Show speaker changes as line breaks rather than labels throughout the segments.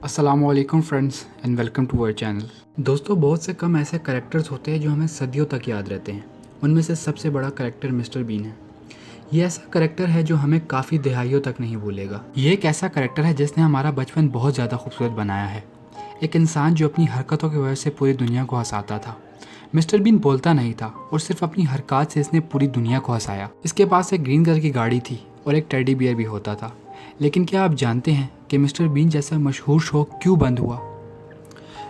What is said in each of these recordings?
अस्सलामुअलैकुम friends and welcome to our channel. दोस्तों, बहुत से कम ऐसे कैरेक्टर्स होते हैं जो हमें सदियों तक याद रहते हैं। उनमें से सबसे बड़ा कैरेक्टर मिस्टर बीन है। ये ऐसा कैरेक्टर है जो हमें काफ़ी दहाइयों तक नहीं भूलेगा। ये एक ऐसा कैरेक्टर है जिसने हमारा बचपन बहुत ज़्यादा खूबसूरत बनाया है। एक इंसान जो अपनी हरकतों की वजह से पूरी दुनिया को हंसाता था। मिस्टर बीन बोलता नहीं था और सिर्फ अपनी हरकत से इसने पूरी दुनिया को हंसाया। इसके पास एक ग्रीन कलर की गाड़ी थी और एक टेडी बियर भी होता था। लेकिन क्या आप जानते हैं कि मिस्टर बीन जैसा मशहूर शो क्यों बंद हुआ?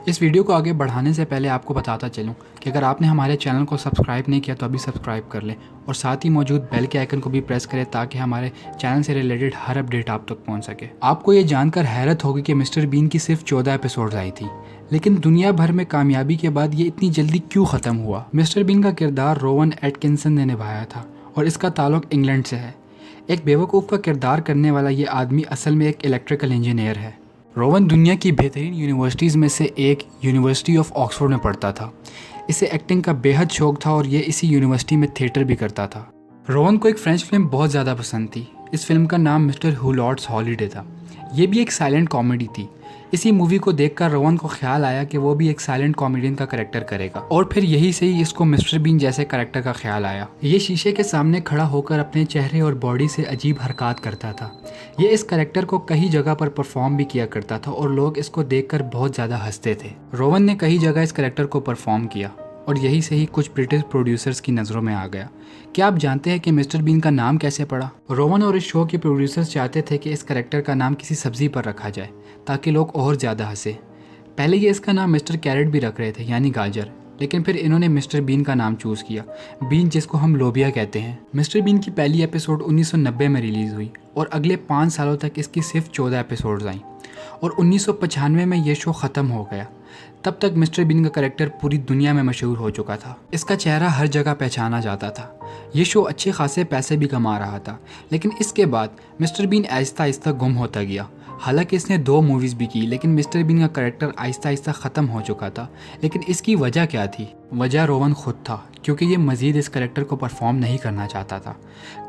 इस वीडियो को आगे बढ़ाने से पहले आपको बताता चलूं कि अगर आपने हमारे चैनल को सब्सक्राइब नहीं किया तो अभी सब्सक्राइब कर लें और साथ ही मौजूद बेल के आइकन को भी प्रेस करें ताकि हमारे चैनल से रिलेटेड हर अपडेट आप तक पहुंच सके। आपको ये जानकर हैरत होगी कि मिस्टर बीन की सिर्फ 14 एपिसोड्स आई थी, लेकिन दुनिया भर में कामयाबी के बाद ये इतनी जल्दी क्यों ख़त्म हुआ? मिस्टर बीन का किरदार रोवन एटकिंसन ने निभाया था और इसका ताल्लुक इंग्लैंड से है। एक बेवकूफ़ का किरदार करने वाला ये आदमी असल में एक इलेक्ट्रिकल इंजीनियर है। रोवन दुनिया की बेहतरीन यूनिवर्सिटीज़ में से एक यूनिवर्सिटी ऑफ ऑक्सफोर्ड में पढ़ता था। इसे एक्टिंग का बेहद शौक था और ये इसी यूनिवर्सिटी में थिएटर भी करता था। रोवन को एक फ्रेंच फिल्म बहुत ज़्यादा पसंद थी। इस फिल्म का नाम मिस्टर हू लॉर्ड्स हॉलीडे था। ये भी एक साइलेंट कॉमेडी थी। इसी मूवी को देखकर रोवन को ख्याल आया कि वो भी एक साइलेंट कॉमेडियन का कैरेक्टर करेगा और फिर यही से ही इसको मिस्टर बीन जैसे कैरेक्टर का ख्याल आया। ये शीशे के सामने खड़ा होकर अपने चेहरे और बॉडी से अजीब हरकत करता था। ये इस कैरेक्टर को कई जगह पर परफॉर्म भी किया करता था और लोग इसको देखकर बहुत ज़्यादा हंसते थे। रोवन ने कई जगह इस कैरेक्टर को परफॉर्म किया और यही से ही कुछ ब्रिटिश प्रोड्यूसर्स की नज़रों में आ गया। क्या आप जानते हैं कि मिस्टर बीन का नाम कैसे पड़ा? रोवन और इस शो के प्रोड्यूसर्स चाहते थे कि इस कैरेक्टर का नाम किसी सब्जी पर रखा जाए ताकि लोग और ज़्यादा हंसे। पहले ये इसका नाम मिस्टर कैरेट भी रख रहे थे, यानी गाजर, लेकिन फिर इन्होंने मिस्टर बीन का नाम चूज़ किया, बीन जिसको हम लोबिया कहते हैं। मिस्टर बीन की पहली एपिसोड 1990 में रिलीज़ हुई और अगले 5 सालों तक इसकी सिर्फ 14 एपिसोड्स आईं और 1995 में ये शो ख़त्म हो गया। तब तक मिस्टर बीन का कैरेक्टर पूरी दुनिया में मशहूर हो चुका था। इसका चेहरा हर जगह पहचाना जाता था। ये शो अच्छे खासे पैसे भी कमा रहा था, लेकिन इसके बाद मिस्टर बीन आहिस्ता आहिस्ता गुम होता गया। हालांकि इसने 2 मूवीज़ भी की, लेकिन मिस्टर बीन का कैरेक्टर आहिस्ता आहिस्ता ख़त्म हो चुका था। लेकिन इसकी वजह क्या थी? वजह रोवन खुद था, क्योंकि ये मज़ीद इस कैरेक्टर को परफॉर्म नहीं करना चाहता था।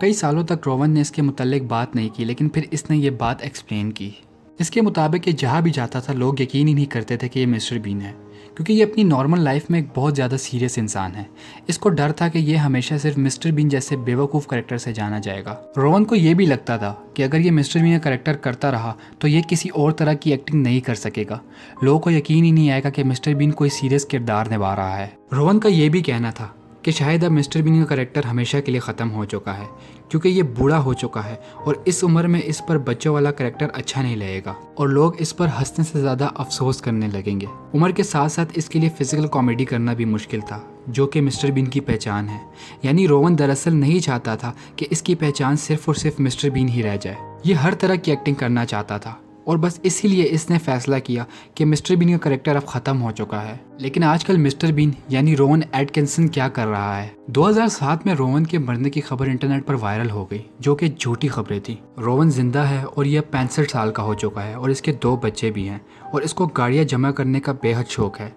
कई सालों तक रोवन ने इसके मुतल्लिक बात नहीं की, लेकिन फिर इसने ये बात एक्सप्लेन की। इसके मुताबिक ये जहाँ भी जाता था लोग यकीन ही नहीं करते थे कि ये मिस्टर बीन है, क्योंकि ये अपनी नॉर्मल लाइफ में एक बहुत ज़्यादा सीरियस इंसान है। इसको डर था कि ये हमेशा सिर्फ मिस्टर बीन जैसे बेवकूफ़ कैरेक्टर से जाना जाएगा। रोवन को ये भी लगता था कि अगर ये मिस्टर बीन का कैरेक्टर करता रहा तो ये किसी और तरह की एक्टिंग नहीं कर सकेगा। लोगों को यकीन ही नहीं आएगा कि मिस्टर बीन कोई सीरियस किरदार निभा रहा है। रोवन का ये भी कहना था कि शायद अब मिस्टर बीन का कैरेक्टर हमेशा के लिए ख़त्म हो चुका है, क्योंकि ये बूढ़ा हो चुका है और इस उम्र में इस पर बच्चों वाला कैरेक्टर अच्छा नहीं लगेगा और लोग इस पर हंसने से ज़्यादा अफसोस करने लगेंगे। उम्र के साथ साथ इसके लिए फिजिकल कॉमेडी करना भी मुश्किल था, जो कि मिस्टर बीन की पहचान है। यानी रोवन दरअसल नहीं चाहता था कि इसकी पहचान सिर्फ और सिर्फ मिस्टर बीन ही रह जाए। ये हर तरह की एक्टिंग करना चाहता था और बस इसीलिए इसने फैसला किया कि मिस्टर बीन का कैरेक्टर अब ख़त्म हो चुका है। लेकिन आजकल मिस्टर बीन यानी रोवन एटकिंसन क्या कर रहा है? 2007 में रोवन के मरने की खबर इंटरनेट पर वायरल हो गई, जो कि झूठी खबरें थी। रोवन जिंदा है और यह 65 साल का हो चुका है और इसके 2 बच्चे भी हैं और इसको गाड़ियाँ जमा करने का बेहद शौक है।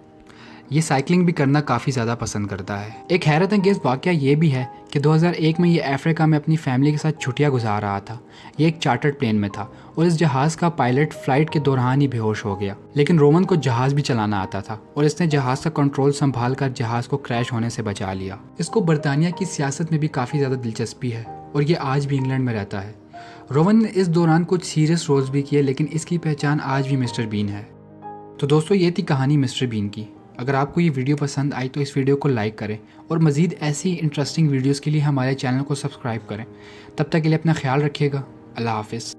ये साइकिलिंग भी करना काफ़ी ज़्यादा पसंद करता है। एक हैरत अंगेज़ वाक़या ये भी है कि 2001 में ये अफ्रीका में अपनी फैमिली के साथ छुट्टियां गुजार रहा था। ये एक चार्टर्ड प्लेन में था और इस जहाज़ का पायलट फ़्लाइट के दौरान ही बेहोश हो गया। लेकिन रोवन को जहाज़ भी चलाना आता था और इसने जहाज़ का कंट्रोल संभाल कर जहाज़ को क्रैश होने से बचा लिया। इसको बरतानिया की सियासत में भी काफ़ी ज़्यादा दिलचस्पी है और ये आज भी इंग्लैंड में रहता है। रोवन ने इस दौरान कुछ सीरियस रोल्स भी किए, लेकिन इसकी पहचान आज भी मिस्टर बीन है। तो दोस्तों, ये थी कहानी मिस्टर बीन की। अगर आपको ये वीडियो पसंद आई तो इस वीडियो को लाइक करें और मज़ीद ऐसी इंटरेस्टिंग वीडियोस के लिए हमारे चैनल को सब्सक्राइब करें। तब तक के लिए अपना ख्याल रखिएगा। अल्लाह हाफ़िज़।